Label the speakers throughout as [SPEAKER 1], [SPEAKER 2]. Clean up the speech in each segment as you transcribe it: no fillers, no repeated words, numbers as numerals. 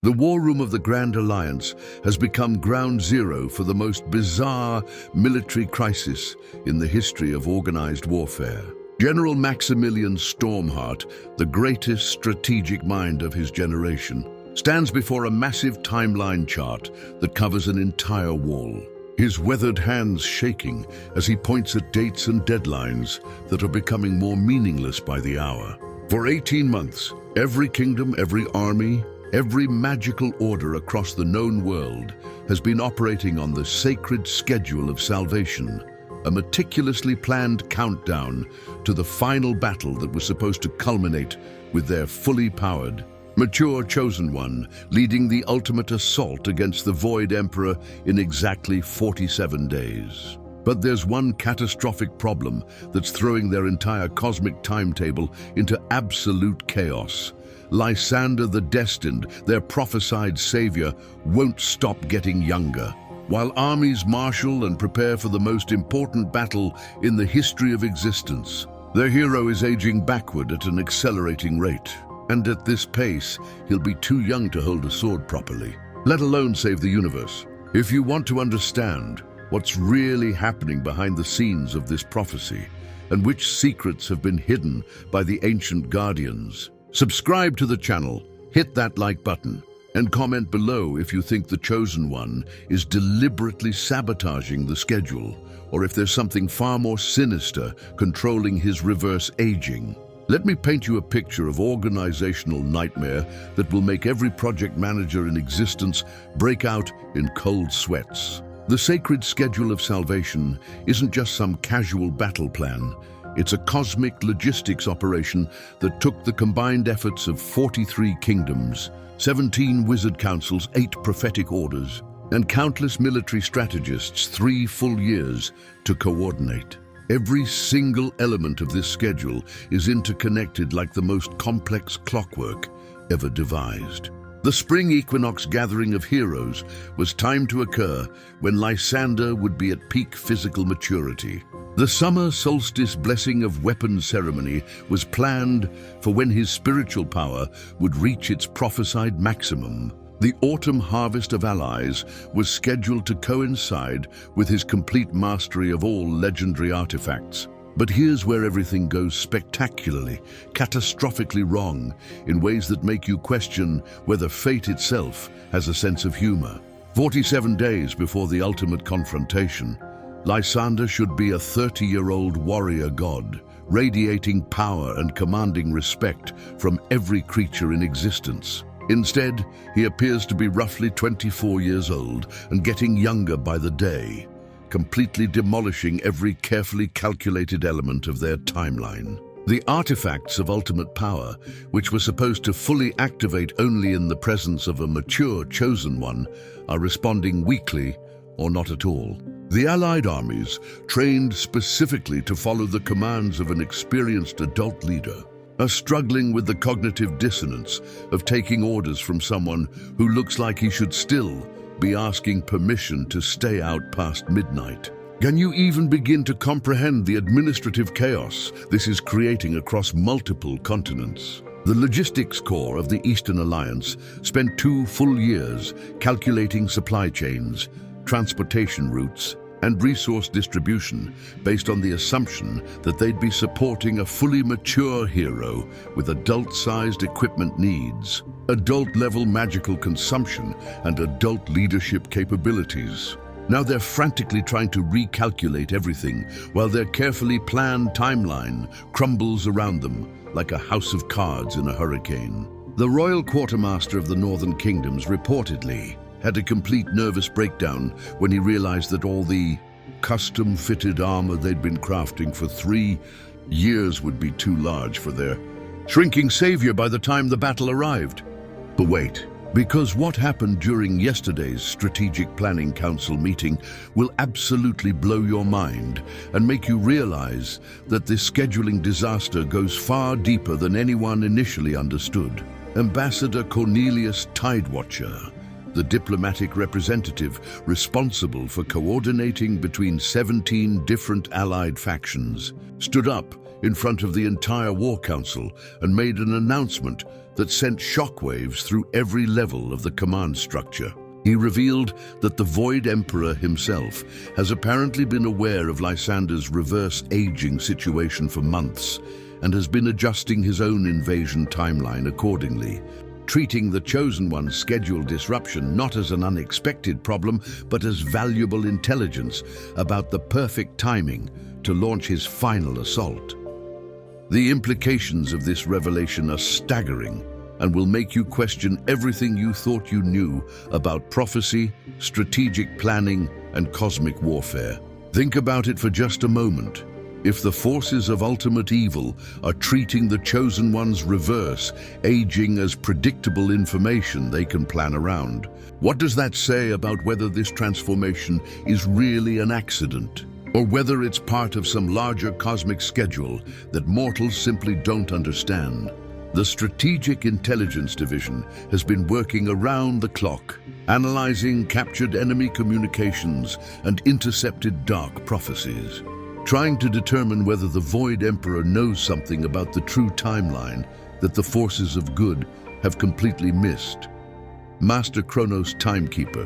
[SPEAKER 1] The war room of the Grand Alliance has become ground zero for the most bizarre military crisis in the history of organized warfare. General Maximilian Stormheart, the greatest strategic mind of his generation, stands before a massive timeline chart that covers an entire wall. His weathered hands shaking as he points at dates and deadlines that are becoming more meaningless by the hour. For 18 months, every kingdom, every army, every magical order across the known world has been operating on the sacred schedule of salvation, a meticulously planned countdown to the final battle that was supposed to culminate with their fully powered, mature chosen one leading the ultimate assault against the Void Emperor in exactly 47 days. But there's one catastrophic problem that's throwing their entire cosmic timetable into absolute chaos. Lysander the Destined, their prophesied savior, won't stop getting younger. While armies marshal and prepare for the most important battle in the history of existence, their hero is aging backward at an accelerating rate. And at this pace, he'll be too young to hold a sword properly, let alone save the universe. If you want to understand what's really happening behind the scenes of this prophecy, and which secrets have been hidden by the ancient guardians, subscribe to the channel, hit that like button, and comment below if you think the Chosen One is deliberately sabotaging the schedule, or if there's something far more sinister controlling his reverse aging. Let me paint you a picture of organizational nightmare that will make every project manager in existence break out in cold sweats. The sacred schedule of salvation isn't just some casual battle plan. It's a cosmic logistics operation that took the combined efforts of 43 kingdoms, 17 wizard councils, 8 prophetic orders, and countless military strategists 3 full years to coordinate. Every single element of this schedule is interconnected like the most complex clockwork ever devised. The spring equinox gathering of heroes was timed to occur when Lysander would be at peak physical maturity. The summer solstice blessing of weapons ceremony was planned for when his spiritual power would reach its prophesied maximum. The autumn harvest of allies was scheduled to coincide with his complete mastery of all legendary artifacts. But here's where everything goes spectacularly, catastrophically wrong in ways that make you question whether fate itself has a sense of humor. 47 days before the ultimate confrontation, Lysander should be a 30-year-old warrior god, radiating power and commanding respect from every creature in existence. Instead, he appears to be roughly 24 years old and getting younger by the day, completely demolishing every carefully calculated element of their timeline. The artifacts of ultimate power, which were supposed to fully activate only in the presence of a mature chosen one, are responding weakly or not at all. The Allied armies, trained specifically to follow the commands of an experienced adult leader, are struggling with the cognitive dissonance of taking orders from someone who looks like he should still be asking permission to stay out past midnight. Can you even begin to comprehend the administrative chaos this is creating across multiple continents? The logistics core of the Eastern Alliance spent 2 full years calculating supply chains, transportation routes, and resource distribution based on the assumption that they'd be supporting a fully mature hero with adult-sized equipment needs, adult-level magical consumption, and adult leadership capabilities. Now they're frantically trying to recalculate everything while their carefully planned timeline crumbles around them like a house of cards in a hurricane. The royal quartermaster of the Northern Kingdoms reportedly had a complete nervous breakdown when he realized that all the custom-fitted armor they'd been crafting for 3 years would be too large for their shrinking savior by the time the battle arrived. But wait, because what happened during yesterday's Strategic Planning Council meeting will absolutely blow your mind and make you realize that this scheduling disaster goes far deeper than anyone initially understood. Ambassador Cornelius Tidewatcher, the diplomatic representative responsible for coordinating between 17 different allied factions, stood up in front of the entire War Council and made an announcement that sent shockwaves through every level of the command structure. He revealed that the Void Emperor himself has apparently been aware of Lysander's reverse aging situation for months and has been adjusting his own invasion timeline accordingly, treating the Chosen One's schedule disruption not as an unexpected problem, but as valuable intelligence about the perfect timing to launch his final assault. The implications of this revelation are staggering and will make you question everything you thought you knew about prophecy, strategic planning, and cosmic warfare. Think about it for just a moment. If the forces of ultimate evil are treating the Chosen One's reverse aging as predictable information they can plan around, what does that say about whether this transformation is really an accident, or whether it's part of some larger cosmic schedule that mortals simply don't understand? The Strategic Intelligence Division has been working around the clock, analyzing captured enemy communications and intercepted dark prophecies, trying to determine whether the Void Emperor knows something about the true timeline that the forces of good have completely missed. Master Kronos Timekeeper,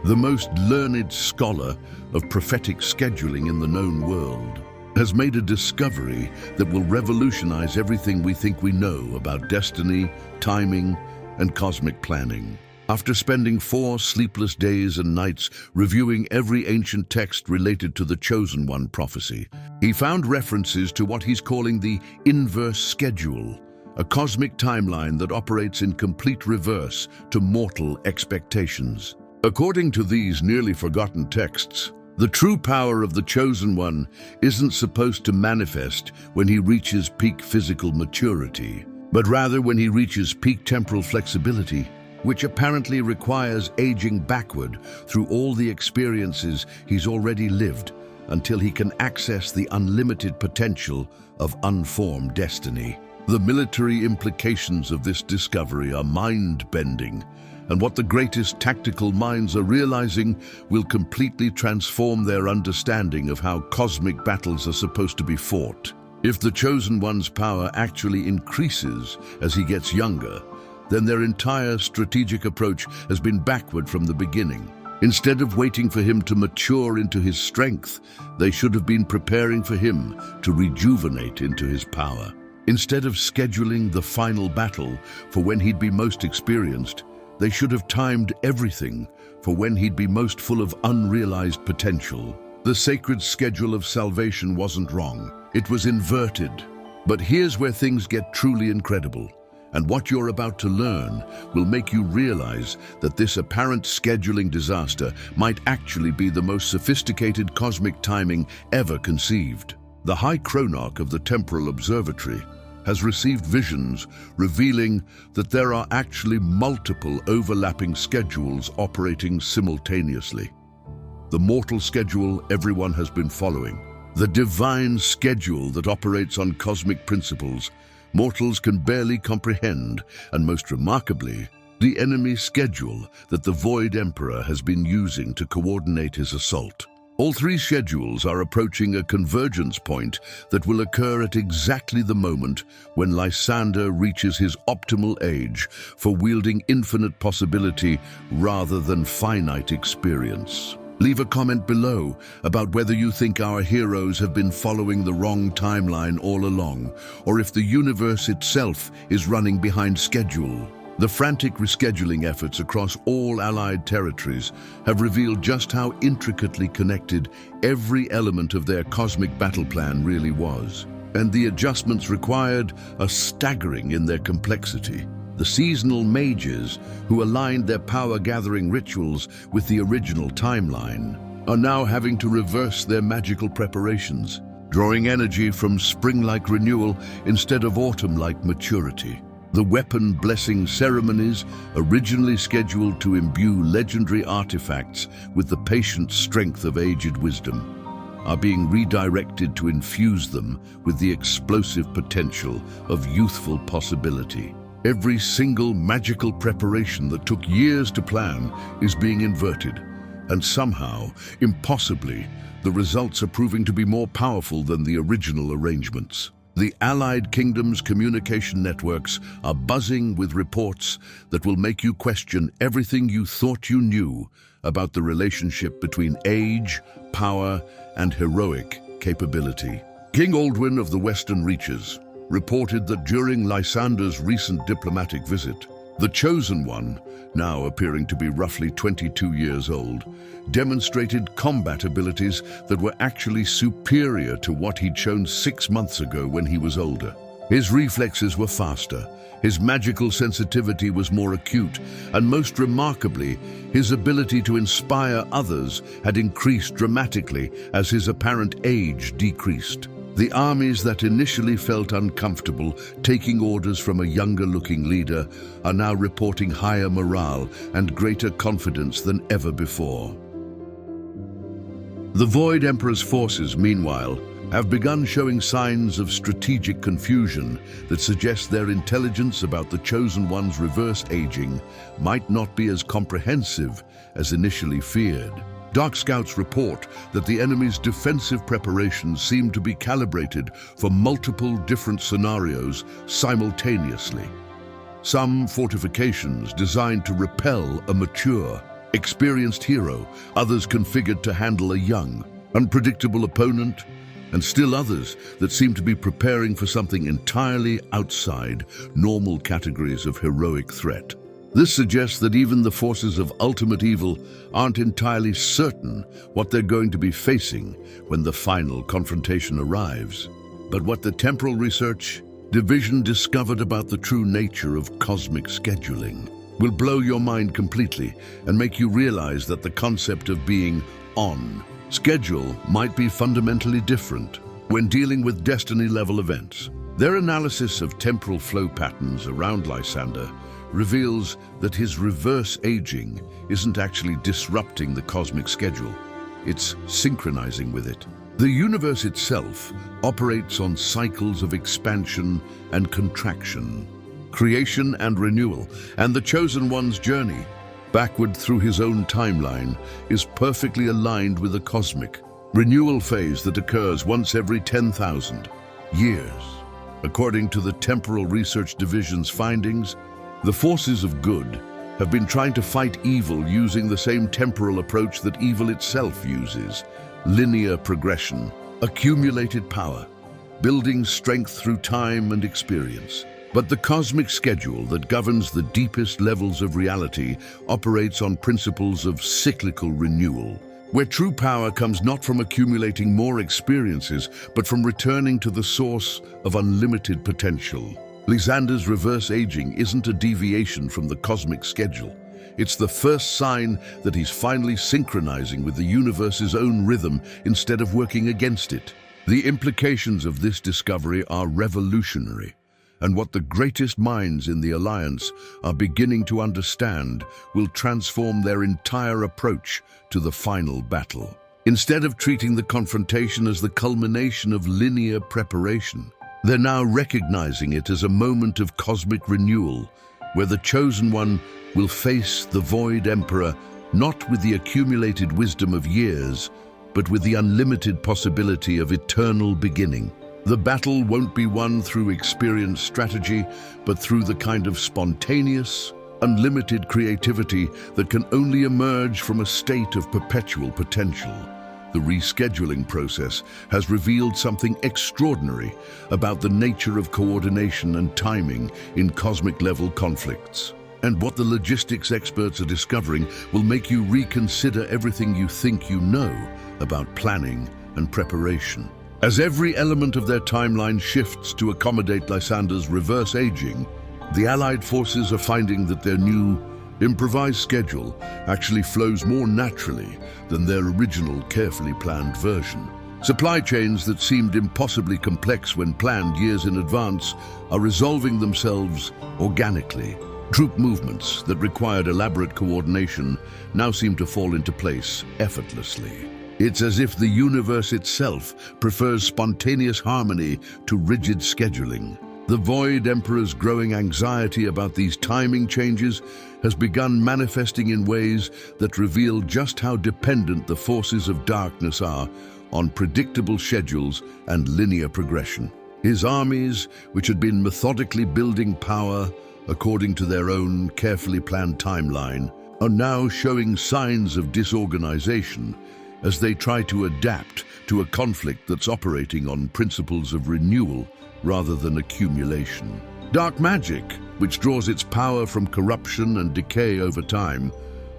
[SPEAKER 1] the most learned scholar of prophetic scheduling in the known world, has made a discovery that will revolutionize everything we think we know about destiny, timing, and cosmic planning. After spending 4 sleepless days and nights reviewing every ancient text related to the Chosen One prophecy, he found references to what he's calling the inverse schedule, a cosmic timeline that operates in complete reverse to mortal expectations. According to these nearly forgotten texts, the true power of the Chosen One isn't supposed to manifest when he reaches peak physical maturity, but rather when he reaches peak temporal flexibility, which apparently requires aging backward through all the experiences he's already lived until he can access the unlimited potential of unformed destiny. The military implications of this discovery are mind-bending, and what the greatest tactical minds are realizing will completely transform their understanding of how cosmic battles are supposed to be fought. If the Chosen One's power actually increases as he gets younger, then their entire strategic approach has been backward from the beginning. Instead of waiting for him to mature into his strength, they should have been preparing for him to rejuvenate into his power. Instead of scheduling the final battle for when he'd be most experienced, they should have timed everything for when he'd be most full of unrealized potential. The sacred schedule of salvation wasn't wrong. It was inverted. But here's where things get truly incredible. And what you're about to learn will make you realize that this apparent scheduling disaster might actually be the most sophisticated cosmic timing ever conceived. The High Chronarch of the Temporal Observatory has received visions revealing that there are actually multiple overlapping schedules operating simultaneously. The mortal schedule everyone has been following, the divine schedule that operates on cosmic principles mortals can barely comprehend, and most remarkably, the enemy schedule that the Void Emperor has been using to coordinate his assault. All 3 schedules are approaching a convergence point that will occur at exactly the moment when Lysander reaches his optimal age for wielding infinite possibility rather than finite experience. Leave a comment below about whether you think our heroes have been following the wrong timeline all along, or if the universe itself is running behind schedule. The frantic rescheduling efforts across all allied territories have revealed just how intricately connected every element of their cosmic battle plan really was, and the adjustments required are staggering in their complexity. The seasonal mages, who aligned their power-gathering rituals with the original timeline, are now having to reverse their magical preparations, drawing energy from spring-like renewal instead of autumn-like maturity. The weapon blessing ceremonies, originally scheduled to imbue legendary artifacts with the patient strength of aged wisdom, are being redirected to infuse them with the explosive potential of youthful possibility. Every single magical preparation that took years to plan is being inverted, and somehow, impossibly, the results are proving to be more powerful than the original arrangements. The Allied Kingdom's communication networks are buzzing with reports that will make you question everything you thought you knew about the relationship between age, power, and heroic capability. King Aldwin of the Western Reaches reported that during Lysander's recent diplomatic visit, the Chosen One, now appearing to be roughly 22 years old, demonstrated combat abilities that were actually superior to what he'd shown 6 months ago when he was older. His reflexes were faster, his magical sensitivity was more acute, and most remarkably, his ability to inspire others had increased dramatically as his apparent age decreased. The armies that initially felt uncomfortable taking orders from a younger-looking leader are now reporting higher morale and greater confidence than ever before. The Void Emperor's forces, meanwhile, have begun showing signs of strategic confusion that suggest their intelligence about the Chosen One's reverse aging might not be as comprehensive as initially feared. Dark Scouts report that the enemy's defensive preparations seem to be calibrated for multiple different scenarios simultaneously. Some fortifications designed to repel a mature, experienced hero, others configured to handle a young, unpredictable opponent, and still others that seem to be preparing for something entirely outside normal categories of heroic threat. This suggests that even the forces of ultimate evil aren't entirely certain what they're going to be facing when the final confrontation arrives. But what the Temporal Research Division discovered about the true nature of cosmic scheduling will blow your mind completely and make you realize that the concept of being on schedule might be fundamentally different when dealing with destiny-level events. Their analysis of temporal flow patterns around Lysander reveals that his reverse aging isn't actually disrupting the cosmic schedule, it's synchronizing with it. The universe itself operates on cycles of expansion and contraction, creation and renewal, and the Chosen One's journey backward through his own timeline is perfectly aligned with a cosmic renewal phase that occurs once every 10,000 years. According to the Temporal Research Division's findings, the forces of good have been trying to fight evil using the same temporal approach that evil itself uses: linear progression, accumulated power, building strength through time and experience. But the cosmic schedule that governs the deepest levels of reality operates on principles of cyclical renewal, where true power comes not from accumulating more experiences, but from returning to the source of unlimited potential. Lysander's reverse aging isn't a deviation from the cosmic schedule. It's the first sign that he's finally synchronizing with the universe's own rhythm instead of working against it. The implications of this discovery are revolutionary, and what the greatest minds in the Alliance are beginning to understand will transform their entire approach to the final battle. Instead of treating the confrontation as the culmination of linear preparation, they're now recognizing it as a moment of cosmic renewal, where the Chosen One will face the Void Emperor not with the accumulated wisdom of years, but with the unlimited possibility of eternal beginning. The battle won't be won through experienced strategy, but through the kind of spontaneous, unlimited creativity that can only emerge from a state of perpetual potential. The rescheduling process has revealed something extraordinary about the nature of coordination and timing in cosmic-level conflicts. And what the logistics experts are discovering will make you reconsider everything you think you know about planning and preparation. As every element of their timeline shifts to accommodate Lysander's reverse aging, the Allied forces are finding that their new, improvised schedule actually flows more naturally than their original, carefully planned version. Supply chains that seemed impossibly complex when planned years in advance are resolving themselves organically. Troop movements that required elaborate coordination now seem to fall into place effortlessly. It's as if the universe itself prefers spontaneous harmony to rigid scheduling. The Void Emperor's growing anxiety about these timing changes has begun manifesting in ways that reveal just how dependent the forces of darkness are on predictable schedules and linear progression. His armies, which had been methodically building power according to their own carefully planned timeline, are now showing signs of disorganization as they try to adapt to a conflict that's operating on principles of renewal rather than accumulation. Dark magic, which draws its power from corruption and decay over time,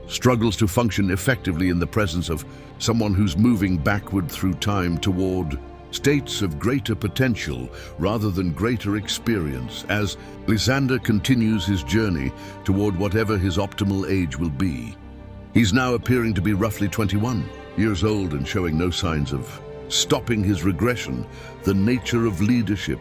[SPEAKER 1] struggles to function effectively in the presence of someone who's moving backward through time toward states of greater potential rather than greater experience as Lysander continues his journey toward whatever his optimal age will be. He's now appearing to be roughly 21 years old and showing no signs of stopping his regression. The nature of leadership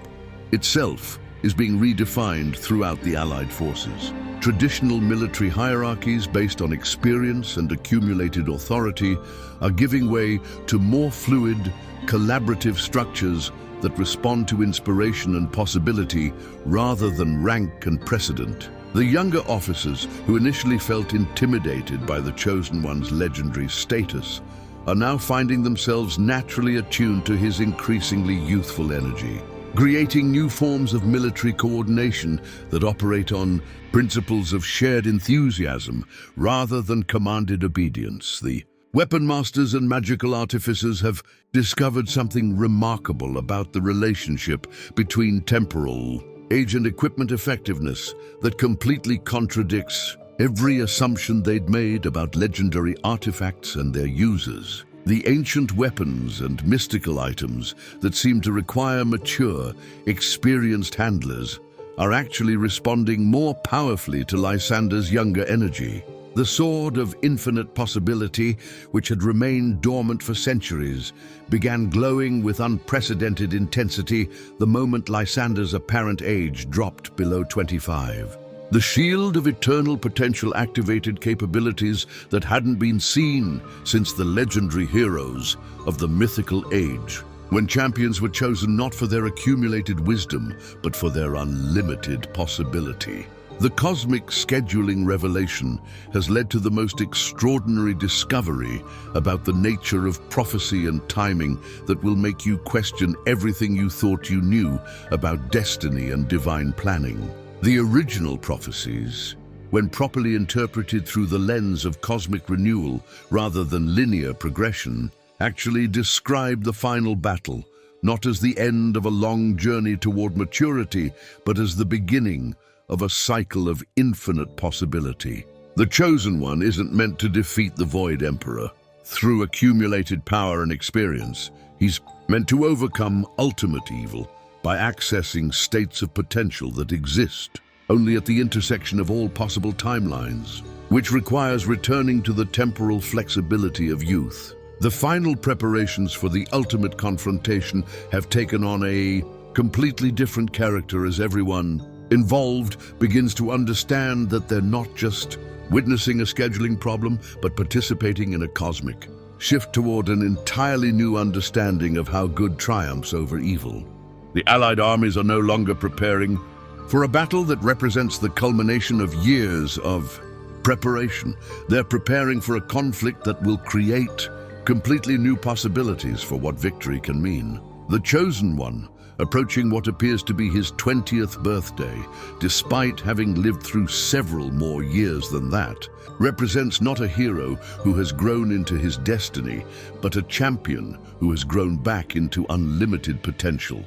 [SPEAKER 1] itself is being redefined throughout the Allied forces. Traditional military hierarchies based on experience and accumulated authority are giving way to more fluid, collaborative structures that respond to inspiration and possibility rather than rank and precedent. The younger officers, who initially felt intimidated by the Chosen One's legendary status, are now finding themselves naturally attuned to his increasingly youthful energy, creating new forms of military coordination that operate on principles of shared enthusiasm rather than commanded obedience. The weapon masters and magical artificers have discovered something remarkable about the relationship between temporal age and equipment effectiveness that completely contradicts every assumption they'd made about legendary artifacts and their users. The ancient weapons and mystical items that seem to require mature, experienced handlers are actually responding more powerfully to Lysander's younger energy. The sword of infinite possibility, which had remained dormant for centuries, began glowing with unprecedented intensity the moment Lysander's apparent age dropped below 25. The shield of eternal potential activated capabilities that hadn't been seen since the legendary heroes of the mythical age, when champions were chosen not for their accumulated wisdom, but for their unlimited possibility. The cosmic scheduling revelation has led to the most extraordinary discovery about the nature of prophecy and timing that will make you question everything you thought you knew about destiny and divine planning. The original prophecies, when properly interpreted through the lens of cosmic renewal rather than linear progression, actually describe the final battle, not as the end of a long journey toward maturity, but as the beginning of a cycle of infinite possibility. The Chosen One isn't meant to defeat the Void Emperor through accumulated power and experience. He's meant to overcome ultimate evil by accessing states of potential that exist only at the intersection of all possible timelines, which requires returning to the temporal flexibility of youth. The final preparations for the ultimate confrontation have taken on a completely different character as everyone involved begins to understand that they're not just witnessing a scheduling problem, but participating in a cosmic shift toward an entirely new understanding of how good triumphs over evil. The Allied armies are no longer preparing for a battle that represents the culmination of years of preparation. They're preparing for a conflict that will create completely new possibilities for what victory can mean. The Chosen One, approaching what appears to be his 20th birthday, despite having lived through several more years than that, represents not a hero who has grown into his destiny, but a champion who has grown back into unlimited potential.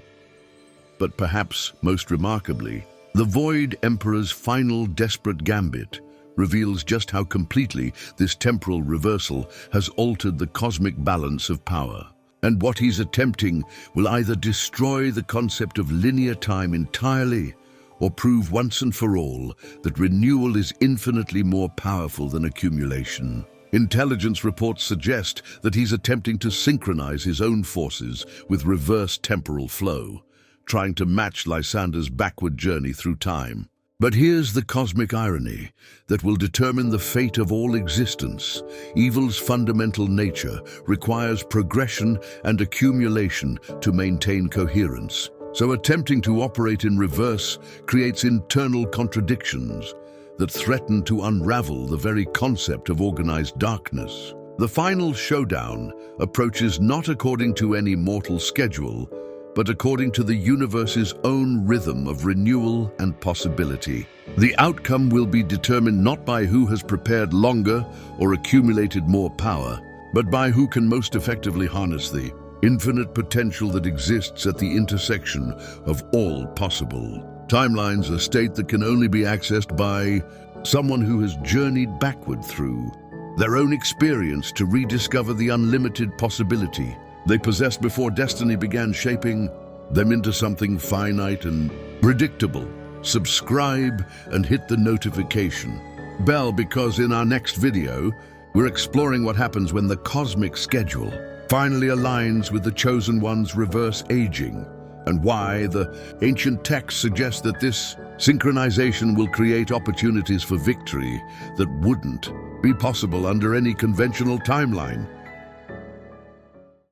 [SPEAKER 1] But perhaps most remarkably, the Void Emperor's final desperate gambit reveals just how completely this temporal reversal has altered the cosmic balance of power. And what he's attempting will either destroy the concept of linear time entirely or prove once and for all that renewal is infinitely more powerful than accumulation. Intelligence reports suggest that he's attempting to synchronize his own forces with reverse temporal flow, trying to match Lysander's backward journey through time. But here's the cosmic irony that will determine the fate of all existence. Evil's fundamental nature requires progression and accumulation to maintain coherence. So attempting to operate in reverse creates internal contradictions that threaten to unravel the very concept of organized darkness. The final showdown approaches not according to any mortal schedule, but according to the universe's own rhythm of renewal and possibility. The outcome will be determined not by who has prepared longer or accumulated more power, but by who can most effectively harness the infinite potential that exists at the intersection of all possible timelines, a state that can only be accessed by someone who has journeyed backward through their own experience to rediscover the unlimited possibility they possessed before destiny began shaping them into something finite and predictable. Subscribe and hit the notification bell, because in our next video, we're exploring what happens when the cosmic schedule finally aligns with the Chosen One's reverse aging, and why the ancient texts suggest that this synchronization will create opportunities for victory that wouldn't be possible under any conventional timeline.